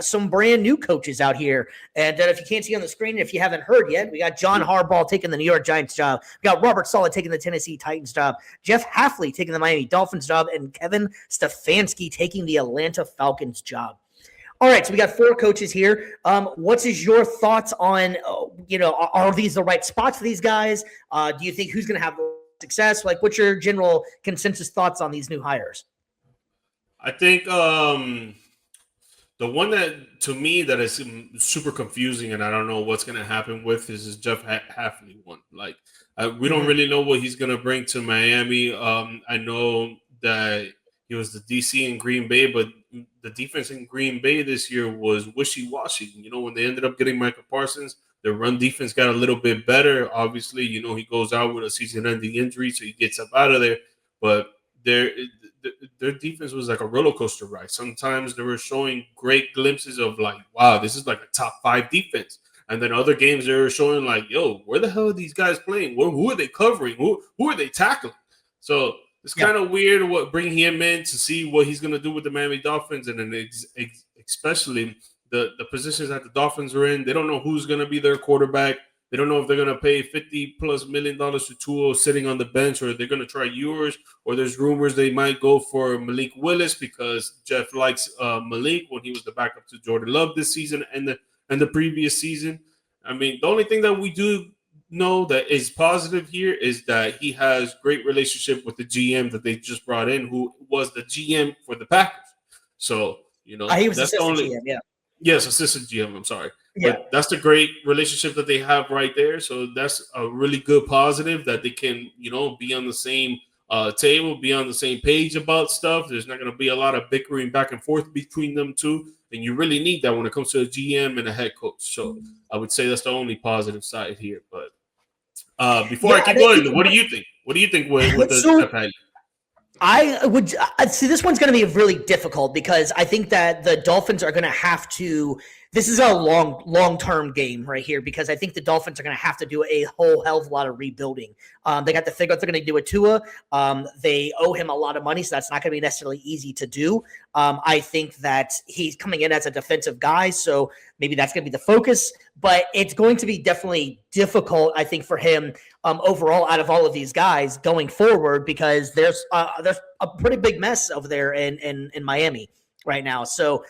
some brand new coaches out here. And if you can't see on the screen, if you haven't heard yet, we got John Harbaugh taking the New York Giants job. We got Robert Saleh taking the Tennessee Titans job. Jeff Hafley taking the Miami Dolphins job. And Kevin Stefanski taking the Atlanta Falcons job. All right, so we got 4 coaches here. What is your thoughts on, are these the right spots for these guys? Do you think who's going to have success? Like, what's your general consensus thoughts on these new hires? I think the one that, to me, that is super confusing and I don't know what's going to happen with is Jeff Hafley one. Like, we don't really know what he's going to bring to Miami. I know that he was the DC in Green Bay, but the defense in Green Bay this year was wishy-washy. When they ended up getting Micah Parsons, their run defense got a little bit better. Obviously, he goes out with a season-ending injury, so he gets up out of there. But their defense was like a roller coaster ride. Sometimes they were showing great glimpses of like, wow, this is like a top 5 defense. And then other games they were showing like, yo, where the hell are these guys playing? Who are they covering? Who are they tackling? So it's kind of weird bringing him in to see what he's going to do with the Miami Dolphins, and then especially the positions that the Dolphins are in. They don't know who's going to be their quarterback. They don't know if they're going to pay $50+ million to Tua sitting on the bench, or they're going to try yours, or there's rumors they might go for Malik Willis because Jeff likes Malik when he was the backup to Jordan Love this season and the previous season. I mean, the only thing that we do know that is positive here is that he has great relationship with the GM that they just brought in, who was the GM for the Packers. So, he was that's the only GM, yeah. Yes, assistant GM. I'm sorry. Yeah. But that's the great relationship that they have right there. So that's a really good positive that they can, be on the same table, be on the same page about stuff. There's not going to be a lot of bickering back and forth between them two. And you really need that when it comes to a GM and a head coach. So I would say that's the only positive side here. But before I keep going, what do you think? What do you think with the I would see this one's going to be really difficult because I think that the Dolphins are going to have to. This is a long-term game right here because I think the Dolphins are going to have to do a whole hell of a lot of rebuilding. They got to figure out they're going to do with Tua. They owe him a lot of money, so that's not going to be necessarily easy to do. I think that he's coming in as a defensive guy, so maybe that's going to be the focus. But it's going to be definitely difficult, I think, for him overall out of all of these guys going forward because there's a pretty big mess over there in Miami right now. So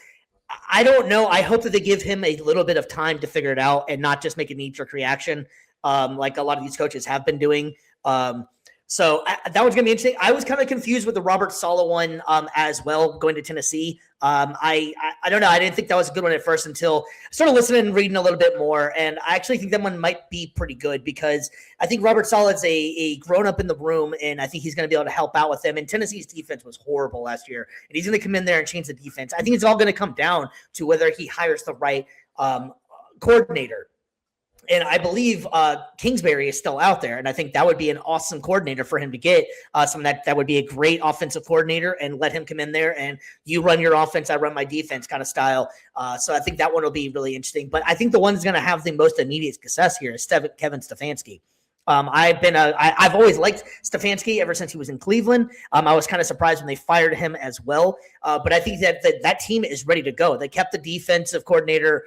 I don't know. I hope that they give him a little bit of time to figure it out and not just make a knee-jerk reaction like a lot of these coaches have been doing. So that was going to be interesting. I was kind of confused with the Robert Saleh one as well, going to Tennessee. I don't know. I didn't think that was a good one at first until I started listening and reading a little bit more. And I actually think that one might be pretty good because I think Robert Saleh is a grown-up in the room, and I think he's going to be able to help out with them. And Tennessee's defense was horrible last year, and he's going to come in there and change the defense. I think it's all going to come down to whether he hires the right coordinator. And I believe Kingsbury is still out there, and I think that would be an awesome coordinator for him to get. Someone that would be a great offensive coordinator and let him come in there and you run your offense, I run my defense kind of style. So I think that one will be really interesting. But I think the one that's going to have the most immediate success here is Kevin Stefanski. I've always liked Stefanski ever since he was in Cleveland. I was kind of surprised when they fired him as well. But I think that team is ready to go. They kept the defensive coordinator,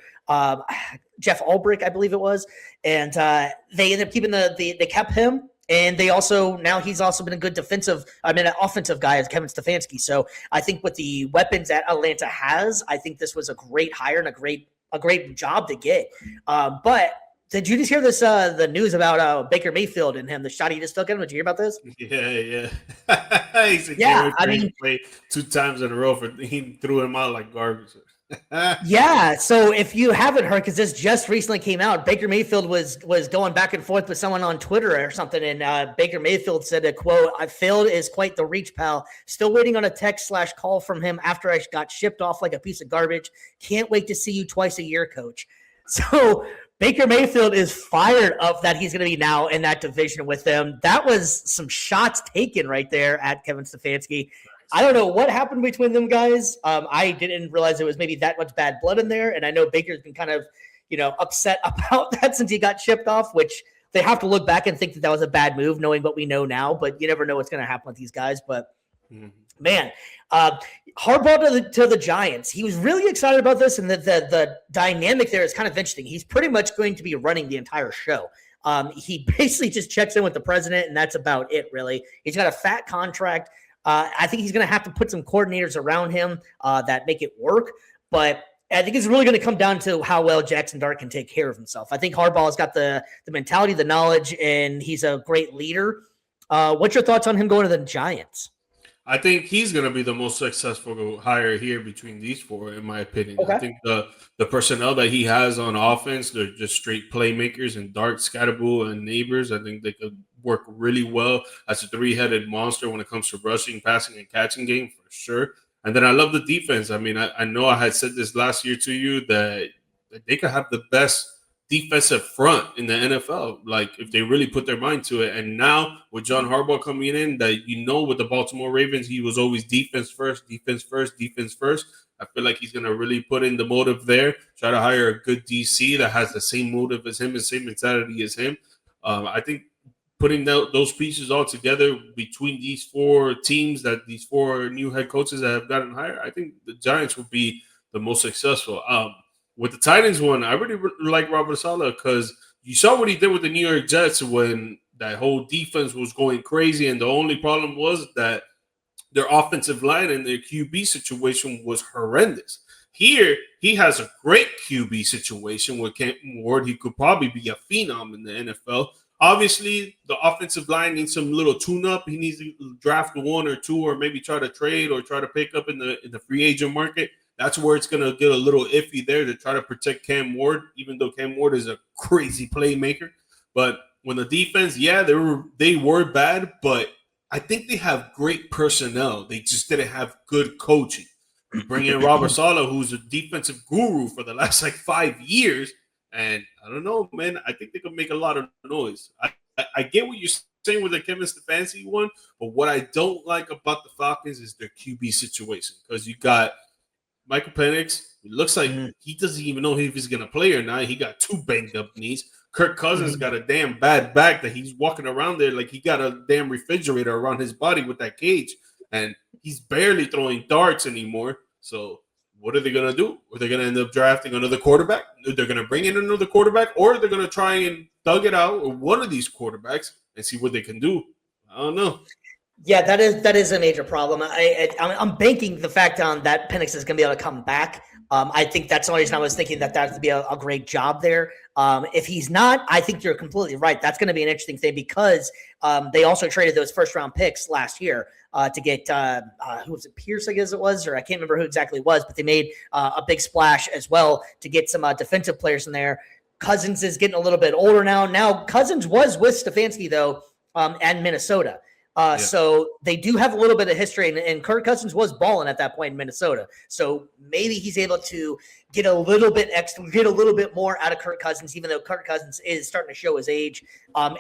Jeff Ulbrich, I believe it was. And they ended up keeping they kept him. And he's also been a good an offensive guy as Kevin Stefanski. So I think with the weapons that Atlanta has, I think this was a great hire and a great job to get. But did you just hear this? The news about Baker Mayfield and him, the shot he just took him. Did you hear about this? Yeah. I mean, played 2 times in a row he threw him out like garbage. Yeah. So if you haven't heard, because this just recently came out, Baker Mayfield was going back and forth with someone on Twitter or something, and Baker Mayfield said a quote: "I failed is quite the reach, pal. Still waiting on a text/call from him after I got shipped off like a piece of garbage. Can't wait to see you twice a year, coach." So Baker Mayfield is fired up that he's going to be now in that division with them. That was some shots taken right there at Kevin Stefanski. I don't know what happened between them guys. I didn't realize there was maybe that much bad blood in there. And I know Baker's been kind of, upset about that since he got shipped off, which they have to look back and think that was a bad move, knowing what we know now. But you never know what's going to happen with these guys. But Man, Harbaugh to the Giants. He was really excited about this, and the dynamic there is kind of interesting. He's pretty much going to be running the entire show. He basically just checks in with the president, and that's about it, really. He's got a fat contract. I think he's going to have to put some coordinators around him that make it work, but I think it's really going to come down to how well Jackson Dart can take care of himself. I think Harbaugh's got the mentality, the knowledge, and he's a great leader. What's your thoughts on him going to the Giants? I think he's going to be the most successful hire here between these four, in my opinion. Okay. I think the personnel that he has on offense, they're just straight playmakers, and Dart, Scatterbull, and Neighbors. I think they could work really well as a three-headed monster when it comes to rushing, passing, and catching game, for sure. And then I love the defense. I mean, I know I had said this last year to you that they could have the best defensive front in the NFL, like if they really put their mind to it. And now with John Harbaugh coming in, that with the Baltimore Ravens, he was always defense first, defense first, defense first. I feel like he's going to really put in the motive there, try to hire a good DC that has the same motive as him, the same mentality as him. I think putting those pieces all together between these four teams, that these four new head coaches that have gotten hired, I think the Giants will be the most successful. With the Titans one, I really like Robert Saleh because you saw what he did with the New York Jets when that whole defense was going crazy, and the only problem was that their offensive line and their QB situation was horrendous. Here, he has a great QB situation with Cam Ward. He could probably be a phenom in the NFL. Obviously, the offensive line needs some little tune-up. He needs to draft one or two, or maybe try to trade or try to pick up in the free agent market. That's where it's going to get a little iffy there to try to protect Cam Ward, even though Cam Ward is a crazy playmaker. But when the defense, they were bad, but I think they have great personnel. They just didn't have good coaching. You bring in Robert Saleh, who's a defensive guru for the last 5 years, and I don't know, man. I think they could make a lot of noise. I get what you're saying with the Kevin Stefanski one, but what I don't like about the Falcons is their QB situation, because you got Michael Penix, it looks like he doesn't even know if he's going to play or not. He got 2 banged up knees. Kirk Cousins got a damn bad back that he's walking around there like he got a damn refrigerator around his body with that cage. And he's barely throwing darts anymore. So what are they going to do? Are they going to end up drafting another quarterback? They're going to bring in another quarterback, or they're going to try and thug it out with one of these quarterbacks and see what they can do. I don't know. Yeah, that is a major problem. I'm banking the fact on that Penix is going to be able to come back. I think that's the only reason I was thinking that would be a great job there. If he's not, I think you're completely right. That's going to be an interesting thing because they also traded those first-round picks last year to get who was it, Pierce, I guess it was, or I can't remember who exactly it was, but they made a big splash as well to get some defensive players in there. Cousins is getting a little bit older now. Now, Cousins was with Stefanski, though, and Minnesota. So they do have a little bit of history, and Kirk Cousins was balling at that point in Minnesota. So maybe he's able to get a little bit more out of Kirk Cousins, even though Kirk Cousins is starting to show his age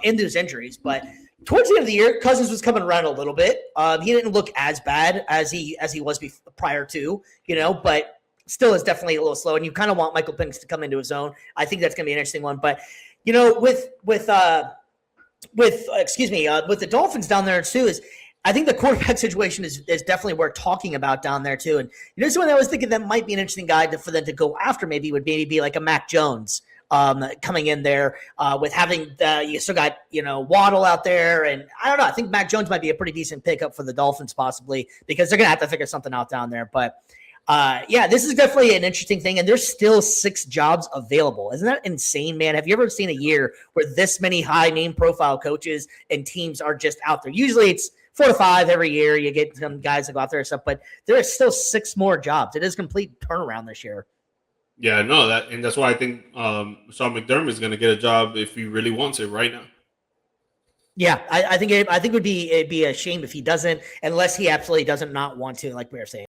in those injuries. But towards the end of the year, Cousins was coming around a little bit. He didn't look as bad as he was prior to, but still is definitely a little slow. And you kind of want Michael Penix to come into his own. I think that's going to be an interesting one. But with the Dolphins down there too, is I think the quarterback situation is definitely worth talking about down there too. And someone I was thinking that might be an interesting guy for them to go after maybe would maybe be like a Mac Jones coming in there with having you still got Waddle out there, and I don't know. I think Mac Jones might be a pretty decent pickup for the Dolphins possibly because they're gonna have to figure something out down there. But this is definitely an interesting thing, and there's still 6 jobs available. Isn't that insane, man? Have you ever seen a year where this many high-name profile coaches and teams are just out there? Usually it's 4 to 5 every year. You get some guys that go out there and stuff, but there are still 6 more jobs. It is a complete turnaround this year. Yeah, no, that's why I think Sean McDermott is going to get a job if he really wants it right now. Yeah, I think it'd be a shame if he doesn't, unless he absolutely doesn't not want to, like we were saying.